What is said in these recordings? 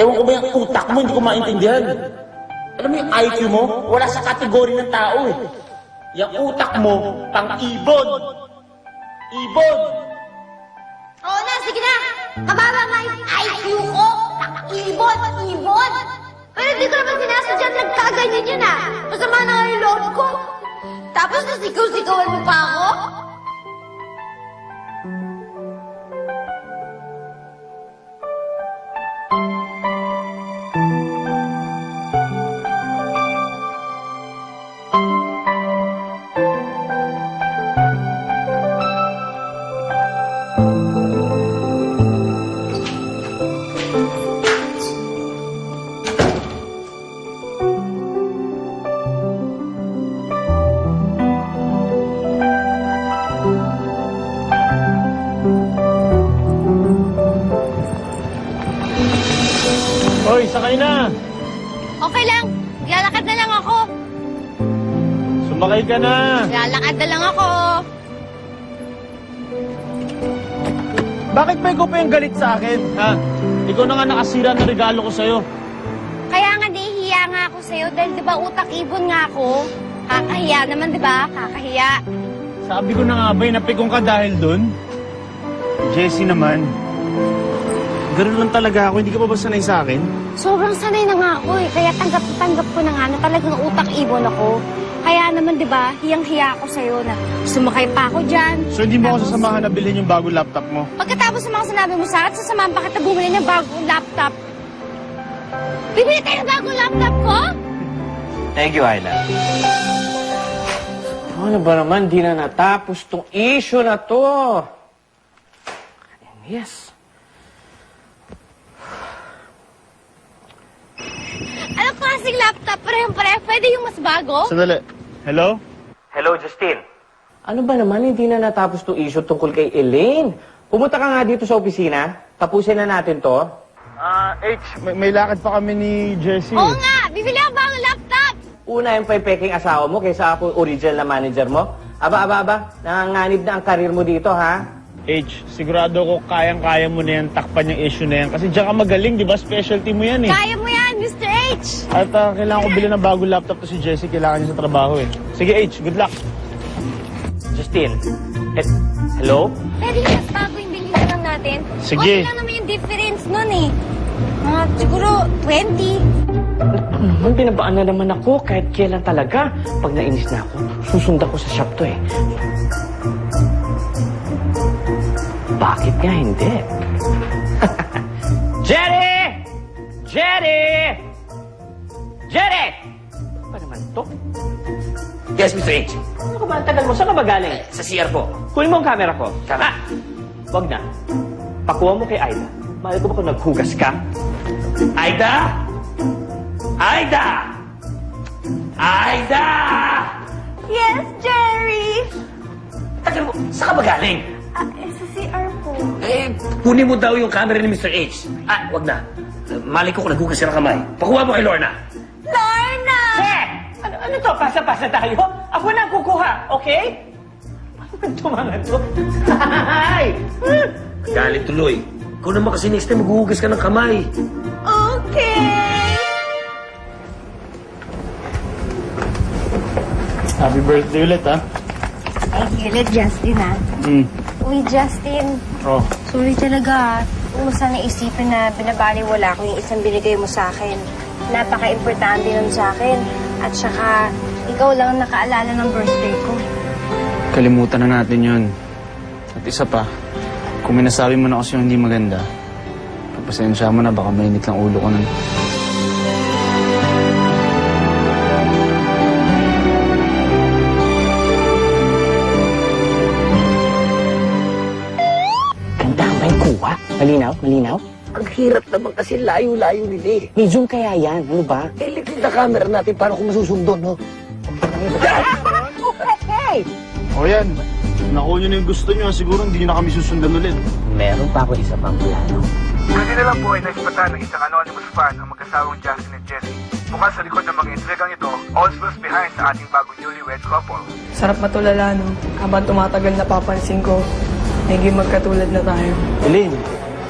Ewan ko ba yung utak mo, hindi ko maintindihan. Alam mo yung IQ mo, wala sa kategory ng tao eh. Yung utak mo, pang-ibon. Ibon! Oo na, sige na! Mababa nga yung IQ ko! Ibon! Ibon! Pero hindi ko naman sinasadya nagkaganyan yun ah! Masama na nga yung loob ko! Tapos nasigaw-sigawan mo pa ako? Hoy, sakay na! Okay lang. Lalakad na lang ako. Sumakay ka na! Lalakad na lang ako. Bakit ba ikaw pa yung galit sa akin, ha? Ikaw na nga nakasira ng regalo ko sa'yo. Kaya nga nahihiya nga ako sa'yo dahil di ba utak ibon nga ako? Kakahiya naman di ba? Kakahiya. Sabi ko na nga ba, napikong ka dahil dun? Jessie naman. Ganun lang talaga ako, hindi ka pa ba sanay sa akin? Sobrang sanay na nga ako eh. Kaya tanggap ko na nga na talagang utak ibon ako. Kaya naman, di ba, hiyang-hiya ako sa'yo na sumakay pa ako dyan. So hindi mo ako sasamahan na bilhin yung bagong laptop mo? Pagkatapos sa mga sinabi mo sa akin, sasamahan pa kita bumili ng bagong laptop. Bibili tayo ng bagong laptop ko? Thank you, Ayla. Ano ba naman, di na natapos tong issue na to? Yes. Anong klaseng laptop? Parehong-pareho. Pwede yung mas bago? Sandali. Hello? Hello, Justin. Ano ba naman, hindi na natapos tong issue tungkol kay Elaine? Pumunta ka nga dito sa opisina. Tapusin na natin to. May lakad pa kami ni Jessie. Oo nga! Bibili ako bagong laptop! Una yung peking asawa mo kaysa ako original na manager mo. Aba. Nanganganib na ang karir mo dito, ha? H, sigurado ko kayang-kaya mo na yan, takpan yung issue na yan. Kasi diyan ka magaling, di ba? Specialty mo yan eh. Kaya mo yan, Mr. H! At kailangan ko bilhin ng bagong laptop to si Jessie. Kailangan niya sa trabaho eh. Sige H, good luck. Justin. Hello? Pwede yung mas bago yung bilhin na lang natin. Sige. Okay lang naman yung difference nun eh. Mga siguro 20. Naman, binabaan na naman ako kahit kailan talaga. Pag nainis na ako, susundan ko sa shop to eh. Bakit nga hindi? Jerry! Jerry! Jerry! Ano ba naman to? Yes, Mr. H. Ano ka ba? Ang tagal mo. Saan ka ba galing? Sa CR po. Kunin mo ang camera ko. Camera? Wag na. Pakuha mo kay Aida. Mahal ko ba kung naghugas ka? Aida! Aida! Aida! Yes, Jerry! Tagal mo, saan ka ba galing? Sa CR po. Kunin mo daw yung camera ni Mr. H. Wag na. Mali ko kung naghugas siya ng kamay. Pakuha mo kay Lorna. Lorna! Ano to? Pasa-pasa tayo? Ako na ang kukuha, okay? Paano ba tumangan to? Hi! Galit tuloy. Ikaw naman kasi next time maghuhugas ka ng kamay. Okay! Happy birthday ulit ha. Ay, ulit, Justin ah. Uy, Justin. Oh. Sorry talaga. Huwag mo sana isipin na binabaliwala ko yung isang binigay mo sa akin. Napaka-importante nun sa akin. At saka, ikaw lang ang nakaalala ng birthday ko. Kalimutan na natin yun. At isa pa, kung may nasabi mo na kasi yung hindi maganda, pagpasensya mo na, baka mainit lang ulo ko nun. Ganda ba yung kuha? Malinaw? Malinaw? Ang hirap naman kasi layo-layo nila eh. May zoom kaya yan. Ano ba? Likod na camera natin, paano kung masusundo, no? Hey! O yan, nakuha nyo na yung gusto nyo. Siguro hindi nyo na kami susundan ulit. Meron pa ako isa pang plano. Pwede na lang po ay naispatan ng isang anonymous fan ang magkasawang Justin at Jessie. Bukas sa likod ng mga intrigang ito, all smells behind sa ating bagong newlywed couple. Sarap matulala, no? Habang tumatagal napapansin ko, naging magkatulad na tayo. Elaine,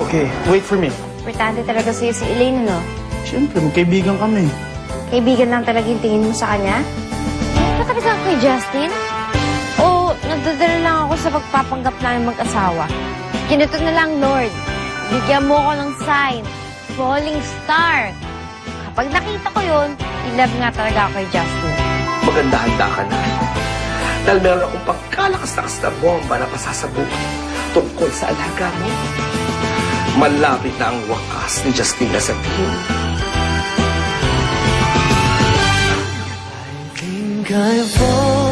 okay, wait for me. importante talaga sa'yo si Elaine, ano? Siyempre, magkaibigan kami. Kaibigan lang talaga yung tingin mo sa kanya? Ano ba talaga kay Justin? O nagdadala lang ako sa pagpapanggap namin mag-asawa? Kinatot na lang, Lord. Bigyan mo ko ng sign. Falling star. Kapag nakita ko yun, in-love nga talaga ako kay Justin. Maganda handa ka na. Dahil meron akong pagkalakas-lakas na bomba na pasasabukin tungkol sa alaga mo. Malapit na ang wakas ni Justina sa team. I think I fall